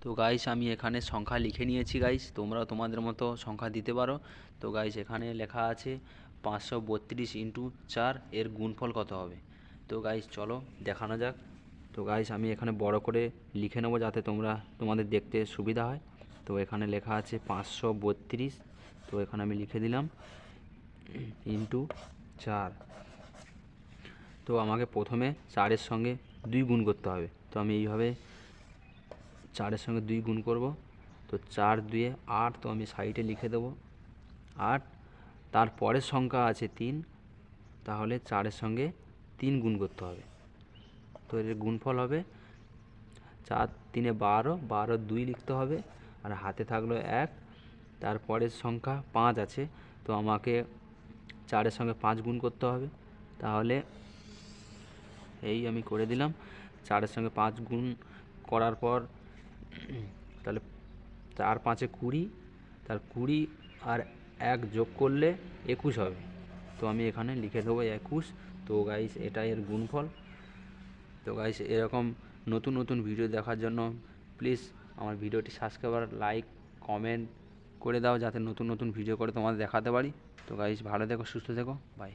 তো গাইস আমি এখানে সংখ্যা লিখে নিয়েছি গাইস, তোমরাও তোমাদের মতো সংখ্যা দিতে পারো। তো গাইস এখানে লেখা আছে 532 ইন্টু 4 এর গুণফল কত হবে। তো গাইস চলো দেখানো যাক। তো গাইস আমি এখানে বড় করে লিখে নেবো যাতে তোমাদের দেখতে সুবিধা হয়। তো এখানে লেখা আছে 532, তো এখানে আমি লিখে দিলাম ইন্টু 4। তো আমাকে প্রথমে 4-এর সঙ্গে 2 গুণ করতে হবে। তো আমি এইভাবে 4-এর সঙ্গে 2 গুণ করব। তো 4 2 8, তো আমি সাইডে লিখে দেবো 8। তারপরের সংখ্যা আছে 3, তাহলে 4-এর সঙ্গে 3 গুণ করতে হবে। তো এর গুণফল হবে 4 3 12, 12 2 লিখতে হবে, আর হাতে থাকলো 1। তারপরের সংখ্যা 5 আছে, তো আমাকে 4-এর সঙ্গে 5 গুণ করতে হবে। তাহলে এই আমি করে দিলাম 4-এর সঙ্গে 5 গুণ করার পর তাহলে 4 5 20, তার 20 আর 1 যোগ করলে 21 হবে। তো আমি এখানে লিখে দেবো 21। তো গাইস এটা এর গুণফল। তো গাইস এরকম নতুন নতুন ভিডিও দেখার জন্য প্লিজ আমার ভিডিওটি সাবস্ক্রাইব আর লাইক কমেন্ট করে দাও, যাতে নতুন নতুন ভিডিও করে তোমাদের দেখাতে পারি। তো গাইস ভালো থেকো, সুস্থ থেকো, বাই।